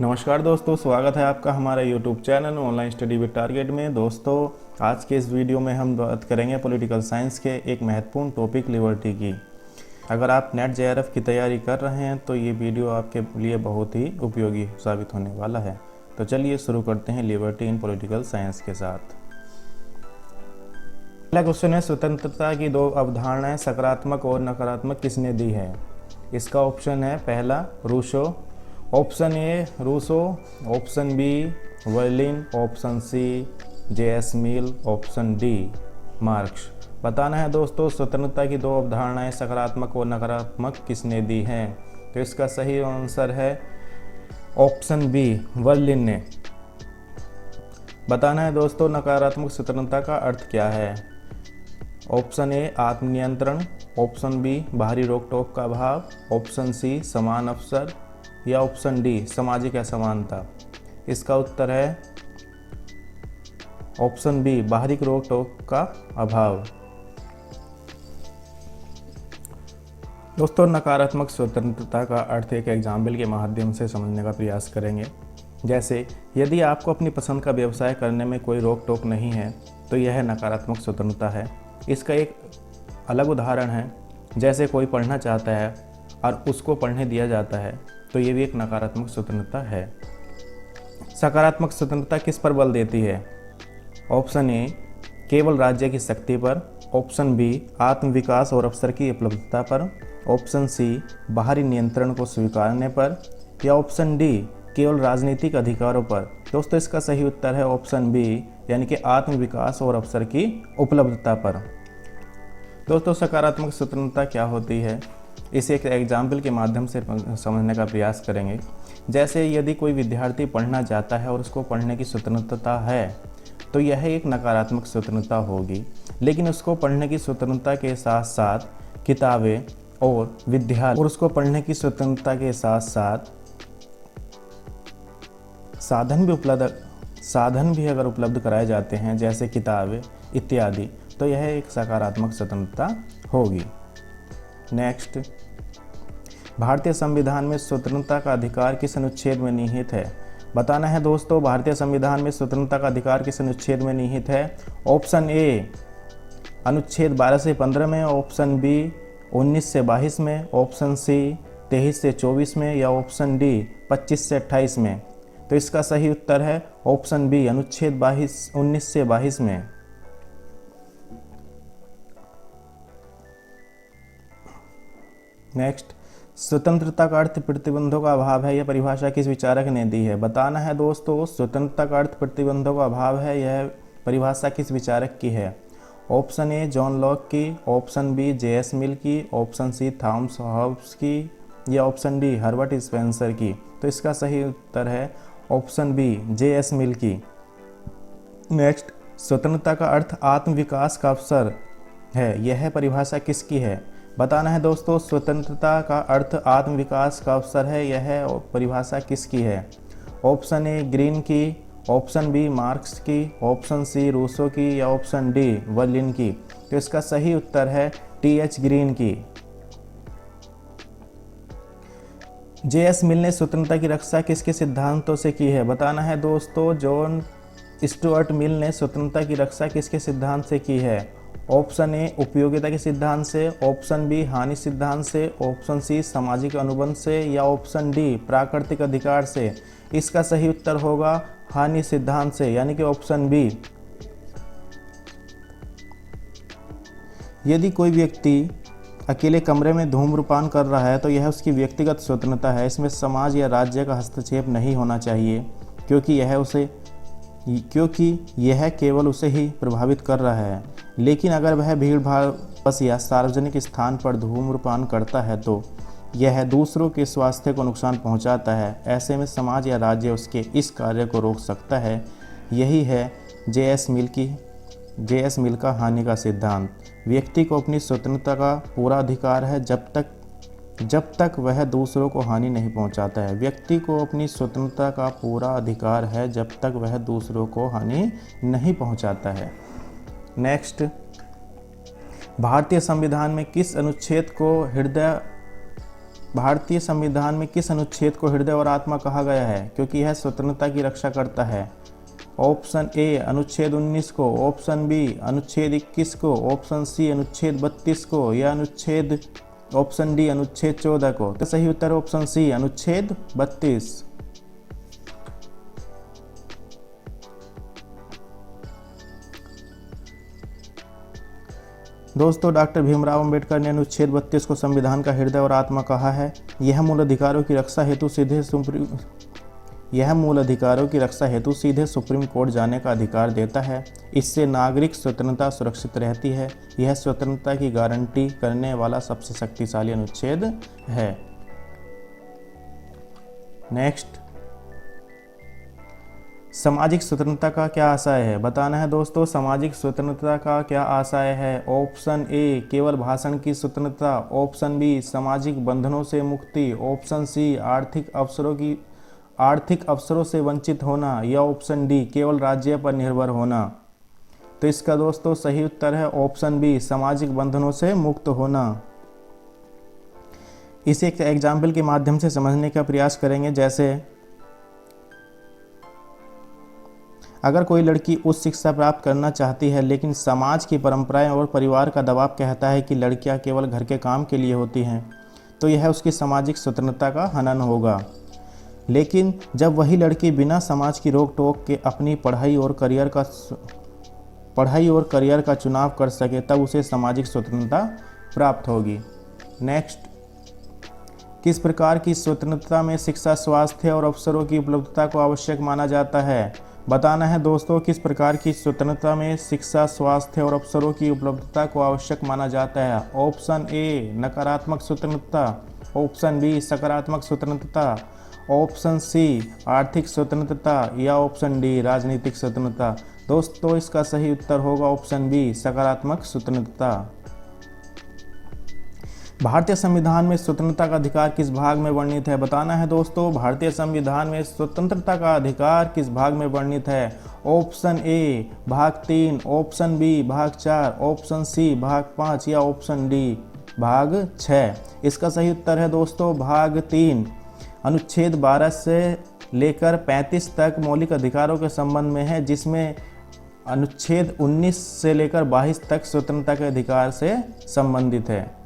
नमस्कार दोस्तों, स्वागत है आपका हमारे YouTube channel online study with target में। दोस्तों, आज के इस वीडियो में हम बात करेंगे पॉलिटिकल साइंस के एक महत्वपूर्ण टॉपिक लिबर्टी की। अगर आप नेट जेआरएफ की तैयारी कर रहे हैं तो ये वीडियो आपके लिए बहुत ही उपयोगी साबित होने वाला है। तो चलिए शुरू करते हैं लिबर्टी इन पॉलिटिकल साइंस के साथ। पहला क्वेश्चन है, स्वतंत्रता की दो अवधारणाएं सकारात्मक और नकारात्मक किसने दी है? इसका ऑप्शन है पहला Rousseau, option A Rousseau, option B Berlin, option C J S. Mill, option D Marx. बताना है दोस्तों, स्वतंत्रता की दो अवधारणाएं सकारात्मक और नकारात्मक किसने दी हैं? तो इसका सही आंसर है ऑप्शन बी वर्लिन ने। बताना है दोस्तों, नकारात्मक स्वतंत्रता का अर्थ क्या है? ऑप्शन ए आत्मनियंत्रण, ऑप्शन बी बाहरी रोक टोक का अभाव, ऑप्शन सी समान अवसर या ऑप्शन डी सामाजिक असमानता। इसका उत्तर है ऑप्शन बी बाहरी रोक टोक का अभाव। दोस्तों, नकारात्मक स्वतंत्रता का अर्थ एक एग्जाम्पल के माध्यम से समझने का प्रयास करेंगे। जैसे यदि आपको अपनी पसंद का व्यवसाय करने में कोई रोक टोक नहीं है तो यह नकारात्मक स्वतंत्रता है। इसका एक अलग उदाहरण है, जैसे कोई पढ़ना चाहता है और उसको पढ़ने दिया जाता है तो ये भी एक नकारात्मक स्वतंत्रता है। सकारात्मक स्वतंत्रता किस पर बल देती है? ऑप्शन ए केवल राज्य की शक्ति पर, ऑप्शन बी आत्मविकास और अवसर की उपलब्धता पर, ऑप्शन सी बाहरी नियंत्रण को स्वीकारने पर या ऑप्शन डी केवल राजनीतिक अधिकारों पर। दोस्तों, इसका सही उत्तर है ऑप्शन बी, यानी कि आत्मविकास और अवसर की उपलब्धता पर। दोस्तों, सकारात्मक स्वतंत्रता क्या होती है, इसे एक एग्जाम्पल के माध्यम से समझने का प्रयास करेंगे। जैसे यदि कोई विद्यार्थी पढ़ना चाहता है और उसको पढ़ने की स्वतंत्रता है तो यह एक नकारात्मक स्वतंत्रता होगी। लेकिन उसको पढ़ने की स्वतंत्रता के साथ साथ किताबें और विद्यालय और उसको पढ़ने की स्वतंत्रता के साथ साथ साधन भी अगर उपलब्ध कराए जाते हैं, जैसे किताबें इत्यादि, तो यह एक सकारात्मक स्वतंत्रता होगी। नेक्स्ट, भारतीय संविधान में स्वतंत्रता का अधिकार किस अनुच्छेद में निहित है? बताना है दोस्तों, भारतीय संविधान में स्वतंत्रता का अधिकार किस अनुच्छेद में निहित है? ऑप्शन ए अनुच्छेद 12 से 15 में, ऑप्शन बी 19 से 22 में, ऑप्शन सी 23 से 24 में या ऑप्शन डी 25 से 28 में। तो इसका सही उत्तर है ऑप्शन बी अनुच्छेद 19 से 22 में। नेक्स्ट, स्वतंत्रता का अर्थ प्रतिबंधों का अभाव है, यह परिभाषा किस विचारक ने दी है? बताना है दोस्तों, स्वतंत्रता का अर्थ प्रतिबंधों का अभाव है, यह परिभाषा किस विचारक की है? ऑप्शन ए जॉन लॉक की, ऑप्शन बी जे.एस. मिल की, ऑप्शन सी थॉमस हॉब्स की या ऑप्शन डी हर्बर्ट स्पेंसर की। तो इसका सही उत्तर है ऑप्शन बी जे.एस. मिल की। नेक्स्ट, स्वतंत्रता का अर्थ आत्मविकास का अवसर है, यह परिभाषा किसकी है? बताना है दोस्तों, स्वतंत्रता का अर्थ आत्मविकास का अवसर है, यह परिभाषा किसकी है? ऑप्शन ए ग्रीन की, ऑप्शन बी मार्क्स की, ऑप्शन सी रूसो की या ऑप्शन डी वर्लिन की। तो इसका सही उत्तर है टी.एच. ग्रीन की। जे.एस. मिल ने स्वतंत्रता की रक्षा किसके सिद्धांतों से की है? बताना है दोस्तों, जॉन स्टुअर्ट मिल ने स्वतंत्रता की रक्षा किसके सिद्धांत से की है? ऑप्शन ए उपयोगिता के सिद्धांत से, ऑप्शन बी हानि सिद्धांत से, ऑप्शन सी सामाजिक अनुबंध से या ऑप्शन डी प्राकृतिक अधिकार से। इसका सही उत्तर होगा हानि सिद्धांत से, यानी कि ऑप्शन बी। यदि कोई व्यक्ति अकेले कमरे में धूम्रपान कर रहा है तो यह उसकी व्यक्तिगत स्वतंत्रता है, इसमें समाज या राज्य का हस्तक्षेप नहीं होना चाहिए, क्योंकि यह केवल उसे ही प्रभावित कर रहा है। लेकिन अगर वह भीड़ भाड़ बस या सार्वजनिक स्थान पर धूम्रपान करता है तो यह दूसरों के स्वास्थ्य को नुकसान पहुंचाता है। ऐसे में समाज या राज्य उसके इस कार्य को रोक सकता है। यही है जे.एस. मिल का हानि का सिद्धांत। व्यक्ति को अपनी स्वतंत्रता का पूरा अधिकार है जब तक वह दूसरों को हानि नहीं पहुंचाता है। व्यक्ति को अपनी स्वतंत्रता का पूरा अधिकार है जब तक वह दूसरों को हानि नहीं पहुंचाता है। नेक्स्ट, भारतीय संविधान में किस अनुच्छेद को हृदय भारतीय संविधान में किस अनुच्छेद को हृदय और आत्मा कहा गया है, क्योंकि यह स्वतंत्रता की रक्षा करता है? ऑप्शन ए अनुच्छेद 19 को, ऑप्शन बी अनुच्छेद 21 को, ऑप्शन सी अनुच्छेद 32 को, या ऑप्शन डी अनुच्छेद 14 को। तो सही उत्तर ऑप्शन सी अनुच्छेद 32। दोस्तों, डॉक्टर भीमराव अंबेडकर ने अनुच्छेद 32 को संविधान का हृदय और आत्मा कहा है। यह मूल अधिकारों की रक्षा हेतु सीधे सुप्रीम कोर्ट जाने का अधिकार देता है। इससे नागरिक स्वतंत्रता सुरक्षित रहती है। यह स्वतंत्रता की गारंटी करने वाला सबसे शक्तिशाली अनुच्छेद है। नेक्स्ट, सामाजिक स्वतंत्रता का क्या आशय है? बताना है दोस्तों, सामाजिक स्वतंत्रता का क्या आशय है? ऑप्शन ए केवल भाषण की स्वतंत्रता, ऑप्शन बी सामाजिक बंधनों से मुक्ति, ऑप्शन सी आर्थिक अवसरों से वंचित होना, या ऑप्शन डी केवल राज्य पर निर्भर होना। तो इसका दोस्तों सही उत्तर है ऑप्शन बी सामाजिक बंधनों से मुक्त होना। इसे एक एग्जाम्पल के माध्यम से समझने का प्रयास करेंगे। जैसे अगर कोई लड़की उच्च शिक्षा प्राप्त करना चाहती है, लेकिन समाज की परंपराएं और परिवार का दबाव कहता है कि लड़कियां केवल घर के काम के लिए होती हैं, तो यह उसकी सामाजिक स्वतंत्रता का हनन होगा। लेकिन जब वही लड़की बिना समाज की रोक टोक के अपनी पढ़ाई और करियर का चुनाव कर सके, तब उसे सामाजिक स्वतंत्रता प्राप्त होगी। नेक्स्ट, किस प्रकार की स्वतंत्रता में शिक्षा, स्वास्थ्य और अवसरों की उपलब्धता को आवश्यक माना जाता है? बताना है दोस्तों, किस प्रकार की स्वतंत्रता में शिक्षा, स्वास्थ्य और अवसरों की उपलब्धता को आवश्यक माना जाता है? ऑप्शन ए नकारात्मक स्वतंत्रता, ऑप्शन बी सकारात्मक स्वतंत्रता, ऑप्शन सी आर्थिक स्वतंत्रता, या ऑप्शन डी राजनीतिक स्वतंत्रता। दोस्तों, इसका सही उत्तर होगा ऑप्शन बी सकारात्मक स्वतंत्रता। भारतीय संविधान में स्वतंत्रता का अधिकार किस भाग में वर्णित है? बताना है दोस्तों, भारतीय संविधान में स्वतंत्रता का अधिकार किस भाग में वर्णित है? ऑप्शन ए भाग 3, ऑप्शन बी भाग 4, ऑप्शन सी भाग 5, या ऑप्शन डी भाग 6। इसका सही उत्तर है दोस्तों भाग 3। अनुच्छेद 12 से लेकर 35 तक मौलिक अधिकारों के संबंध में है, जिसमें अनुच्छेद 19 से लेकर 22 तक स्वतंत्रता के अधिकार से संबंधित है।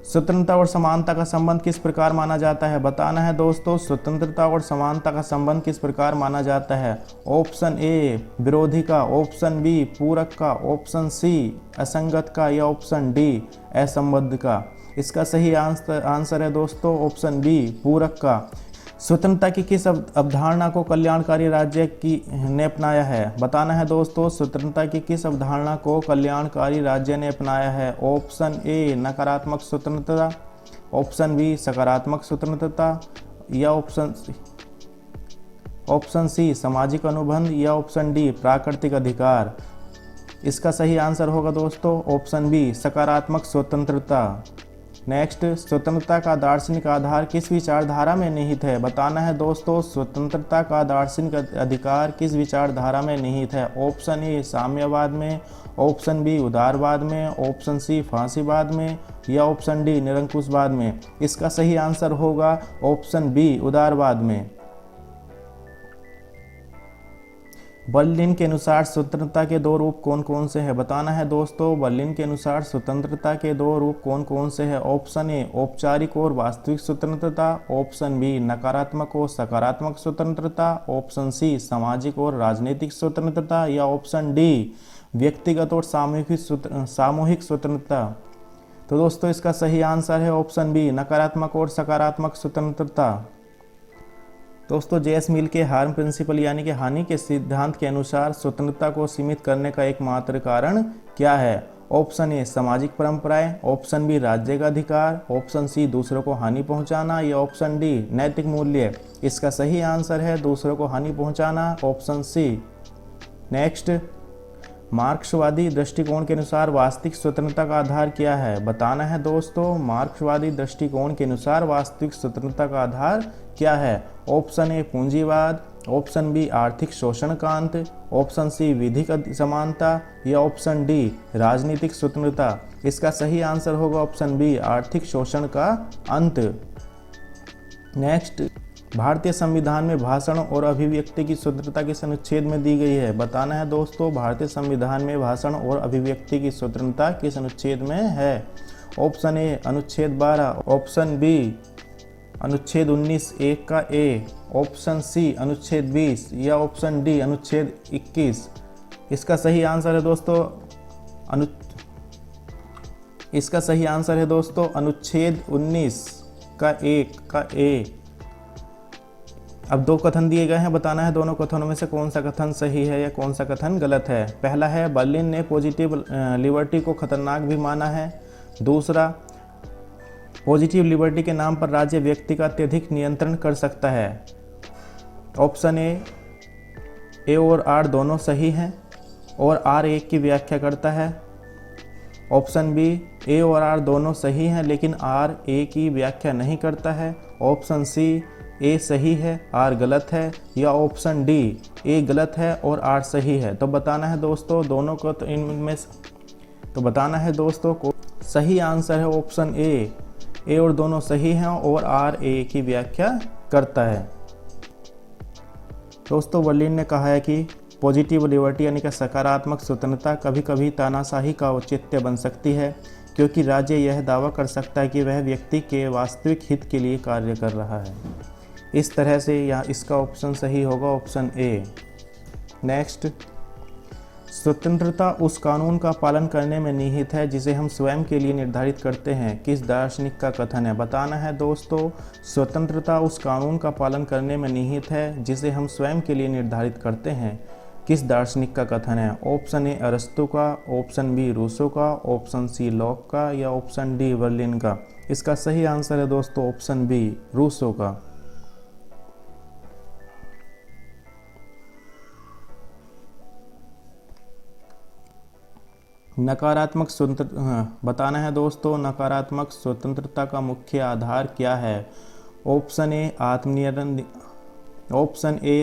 स्वतंत्रता और समानता का संबंध किस प्रकार माना जाता है? बताना है दोस्तों, स्वतंत्रता और समानता का संबंध किस प्रकार माना जाता है? ऑप्शन ए विरोधी का, ऑप्शन बी पूरक का, ऑप्शन सी असंगत का, या ऑप्शन डी असंबद्ध का। इसका सही आंसर है दोस्तों ऑप्शन बी पूरक का। स्वतंत्रता की किस अवधारणा को कल्याणकारी राज्य ने अपनाया है? बताना है दोस्तों, स्वतंत्रता की किस अवधारणा को कल्याणकारी राज्य ने अपनाया है? ऑप्शन ए नकारात्मक स्वतंत्रता, ऑप्शन बी सकारात्मक स्वतंत्रता, या ऑप्शन सी सामाजिक अनुबंध, या ऑप्शन डी प्राकृतिक अधिकार। इसका सही आंसर होगा दोस्तों ऑप्शन बी सकारात्मक स्वतंत्रता। नेक्स्ट, स्वतंत्रता का दार्शनिक आधार किस विचारधारा में निहित है? बताना है दोस्तों, स्वतंत्रता का दार्शनिक अधिकार किस विचारधारा में निहित है? ऑप्शन ए साम्यवाद में, ऑप्शन बी उदारवाद में, ऑप्शन सी फांसीवाद में, या ऑप्शन डी निरंकुशवाद में। इसका सही आंसर होगा ऑप्शन बी उदारवाद में। बर्लिन के अनुसार स्वतंत्रता के दो रूप कौन कौन से हैं? बताना है दोस्तों, बर्लिन के अनुसार स्वतंत्रता के दो रूप कौन कौन से हैं? ऑप्शन ए औपचारिक और वास्तविक स्वतंत्रता, ऑप्शन बी नकारात्मक और सकारात्मक स्वतंत्रता, ऑप्शन सी सामाजिक और राजनीतिक स्वतंत्रता, या ऑप्शन डी व्यक्तिगत और सामूहिक स्वतंत्रता। तो दोस्तों, इसका सही आंसर है ऑप्शन बी नकारात्मक और सकारात्मक स्वतंत्रता। दोस्तों, जेएस मिल के हार्म प्रिंसिपल यानी कि हानि के सिद्धांत के अनुसार स्वतंत्रता को सीमित करने का एकमात्र कारण क्या है? ऑप्शन ए सामाजिक परंपराएं, ऑप्शन बी राज्य का अधिकार, ऑप्शन सी दूसरों को हानि पहुंचाना, या ऑप्शन डी नैतिक मूल्य। इसका सही आंसर है दूसरों को हानि पहुंचाना, ऑप्शन सी। नेक्स्ट, मार्क्सवादी दृष्टिकोण के अनुसार वास्तविक स्वतंत्रता का आधार क्या है? बताना है दोस्तों, मार्क्सवादी दृष्टिकोण के अनुसार वास्तविक स्वतंत्रता का आधार क्या है? ऑप्शन ए पूंजीवाद, ऑप्शन बी आर्थिक शोषणकांत, ऑप्शन सी विधिक समानता, या ऑप्शन डी राजनीतिक स्वतंत्रता। इसका सही आंसर होगा ऑप्शन बी, आर्थिक शोषण का अंत। नेक्स्ट, भारतीय संविधान में भाषण और अभिव्यक्ति की स्वतंत्रता किस अनुच्छेद में दी गई है? बताना है दोस्तों, भारतीय संविधान में भाषण और अभिव्यक्ति की स्वतंत्रता किस अनुच्छेद में है? ऑप्शन ए अनुच्छेद 12, ऑप्शन बी अनुच्छेद 19 1 का ए, ऑप्शन सी अनुच्छेद 20 या ऑप्शन डी अनुच्छेद 21। इसका सही आंसर है दोस्तों इसका सही आंसर है दोस्तों अनुच्छेद 19 का 1 का ए। अब दो कथन दिए गए हैं, बताना है दोनों कथनों में से कौन सा कथन सही है या कौन सा कथन गलत है। पहला है बर्लिन ने पॉजिटिव लिबर्टी को खतरनाक भी माना है। दूसरा, पॉजिटिव लिबर्टी के नाम पर राज्य व्यक्ति का अत्यधिक नियंत्रण कर सकता है। ऑप्शन ए और आर दोनों सही हैं और आर एक की व्याख्या करता है। ऑप्शन बी, ए और आर दोनों सही हैं लेकिन आर ए की व्याख्या नहीं करता है। ऑप्शन सी, ए सही है आर गलत है, या ऑप्शन डी, ए गलत है और आर सही है। तो बताना है दोस्तों दोनों को, तो इनमें तो बताना है दोस्तों को सही आंसर है ऑप्शन ए और दोनों सही हैं और आर ए की व्याख्या करता है। दोस्तों, बर्लिन ने कहा है कि पॉजिटिव लिबर्टी यानी कि सकारात्मक स्वतंत्रता कभी कभी तानाशाही का औचित्य बन सकती है, क्योंकि राज्य यह दावा कर सकता है कि वह व्यक्ति के वास्तविक हित के लिए कार्य कर रहा है। इस तरह से यहाँ इसका ऑप्शन सही होगा ऑप्शन ए। नेक्स्ट, स्वतंत्रता उस कानून का पालन करने में निहित है जिसे हम स्वयं के लिए निर्धारित करते हैं। किस दार्शनिक का कथन है? बताना है दोस्तों, स्वतंत्रता उस कानून का पालन करने में निहित है जिसे हम स्वयं के लिए निर्धारित करते हैं। किस दार्शनिक का कथन है? ऑप्शन ए अरस्तु का, ऑप्शन बी रूसो का, ऑप्शन सी लॉक का, या ऑप्शन डी बर्लिन का। इसका सही आंसर है दोस्तों ऑप्शन बी, रूसो का। नकारात्मक बताना है दोस्तों, नकारात्मक स्वतंत्रता का मुख्य आधार क्या है? ऑप्शन ए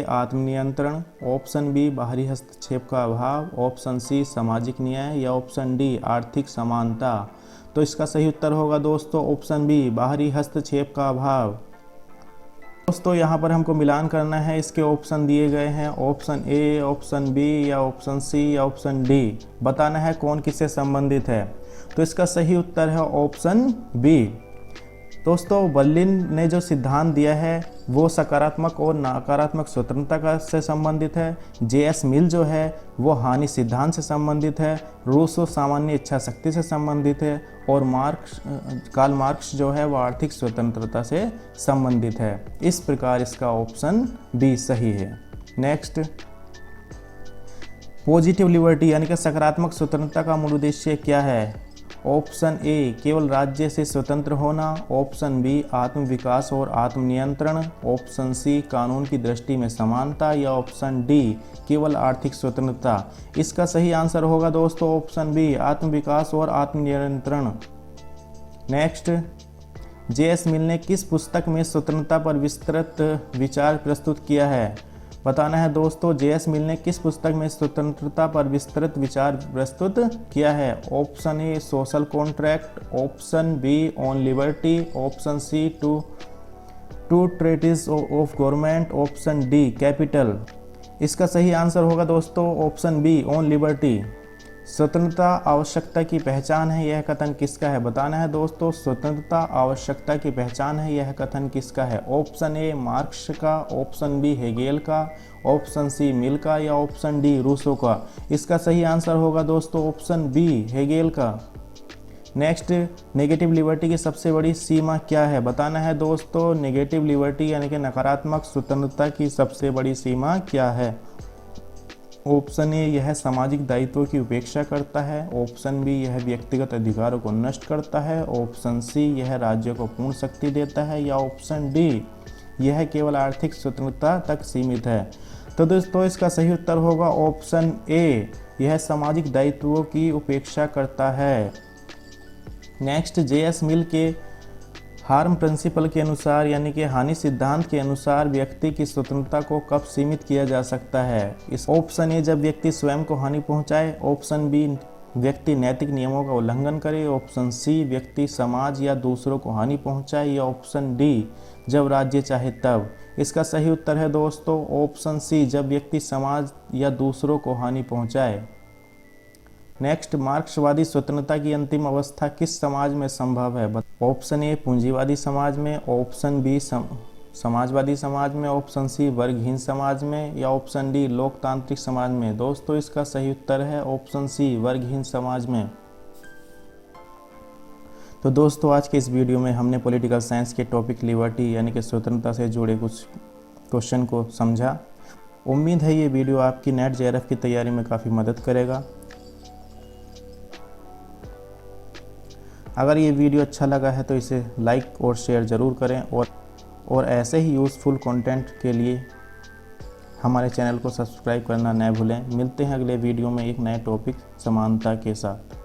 आत्मनियंत्रण, ऑप्शन बी बाहरी हस्तक्षेप का अभाव, ऑप्शन सी सामाजिक न्याय, या ऑप्शन डी आर्थिक समानता। तो इसका सही उत्तर होगा दोस्तों ऑप्शन बी, बाहरी हस्तक्षेप का अभाव। दोस्तों, यहाँ पर हमको मिलान करना है, इसके ऑप्शन दिए गए हैं ऑप्शन ए, ऑप्शन बी, या ऑप्शन सी, या ऑप्शन डी। बताना है कौन किससे संबंधित है। तो इसका सही उत्तर है ऑप्शन बी। दोस्तों, बर्लिन ने जो सिद्धांत दिया है वो सकारात्मक और नकारात्मक स्वतंत्रता से संबंधित है। जे.एस. मिल जो है वो हानि सिद्धांत से संबंधित है। रूसो सामान्य इच्छा शक्ति से संबंधित है और कार्ल मार्क्स जो है वो आर्थिक स्वतंत्रता से संबंधित है। इस प्रकार इसका ऑप्शन बी सही है। नेक्स्ट, पॉजिटिव लिबर्टी यानी कि सकारात्मक स्वतंत्रता का मूल उद्देश्य क्या है? ऑप्शन ए केवल राज्य से स्वतंत्र होना, ऑप्शन बी आत्म विकास और आत्मनियंत्रण, ऑप्शन सी कानून की दृष्टि में समानता, या ऑप्शन डी केवल आर्थिक स्वतंत्रता। इसका सही आंसर होगा दोस्तों ऑप्शन बी, आत्म विकास और आत्मनियंत्रण। Next, JS. मिल ने किस पुस्तक में स्वतंत्रता पर विस्तृत विचार प्रस्तुत किया है? बताना है दोस्तों, जे.एस. मिल ने किस पुस्तक में स्वतंत्रता पर विस्तृत विचार प्रस्तुत किया है? Option A social contract, option B on liberty, option C two treatises of government, option D capital. इसका सही आंसर होगा दोस्तों ऑप्शन बी ऑन लिबर्टी। स्वतंत्रता आवश्यकता की पहचान है, यह कथन किसका है? बताना है दोस्तों, स्वतंत्रता आवश्यकता की पहचान है, यह कथन किसका है? ऑप्शन ए मार्क्स का, ऑप्शन बी हेगेल का, ऑप्शन सी मिल का, या ऑप्शन डी रूसो का। इसका सही आंसर होगा दोस्तों ऑप्शन बी हेगेल का। नेक्स्ट, नेगेटिव लिबर्टी की सबसे बड़ी सीमा क्या है? बताना है दोस्तों, नेगेटिव लिबर्टी यानी कि नकारात्मक स्वतंत्रता की सबसे बड़ी सीमा क्या है? ऑप्शन ए यह सामाजिक दायित्वों की उपेक्षा करता है, ऑप्शन बी यह व्यक्तिगत अधिकारों को नष्ट करता है, ऑप्शन सी यह राज्य को पूर्ण शक्ति देता है, या ऑप्शन डी यह केवल आर्थिक स्वतंत्रता तक सीमित है। तो दोस्तों, इसका सही उत्तर होगा ऑप्शन ए, यह सामाजिक दायित्वों की उपेक्षा करता है। Next, JS. मिल के हार्म प्रिंसिपल के अनुसार यानी कि हानि सिद्धांत के अनुसार व्यक्ति की स्वतंत्रता को कब सीमित किया जा सकता है? इस ऑप्शन ए जब व्यक्ति स्वयं को हानि पहुंचाए, ऑप्शन बी व्यक्ति नैतिक नियमों का उल्लंघन करे। ऑप्शन सी, व्यक्ति समाज या दूसरों को हानि पहुंचाए। या ऑप्शन डी, जब राज्य चाहे तब। इसका सही उत्तर है दोस्तों ऑप्शन सी, जब व्यक्ति समाज या दूसरों को हानि पहुंचाए। नेक्स्ट, मार्क्सवादी स्वतंत्रता की अंतिम अवस्था किस समाज में संभव है? ऑप्शन ए, पूंजीवादी समाज में। ऑप्शन बी, समाजवादी समाज में। ऑप्शन सी, वर्गहीन समाज में। या ऑप्शन डी, लोकतांत्रिक समाज में। दोस्तों इसका सही उत्तर है ऑप्शन सी, वर्गहीन समाज में। तो दोस्तों आज के इस वीडियो में हमने पॉलिटिकल साइंस के टॉपिक लिबर्टी यानी कि स्वतंत्रता से जुड़े कुछ क्वेश्चन को समझा। उम्मीद है ये वीडियो आपकी नेट जेआरएफ की तैयारी में काफ़ी मदद करेगा। अगर ये वीडियो अच्छा लगा है तो इसे लाइक और शेयर ज़रूर करें और ऐसे ही यूज़फुल कंटेंट के लिए हमारे चैनल को सब्सक्राइब करना न भूलें। मिलते हैं अगले वीडियो में एक नए टॉपिक समानता के साथ।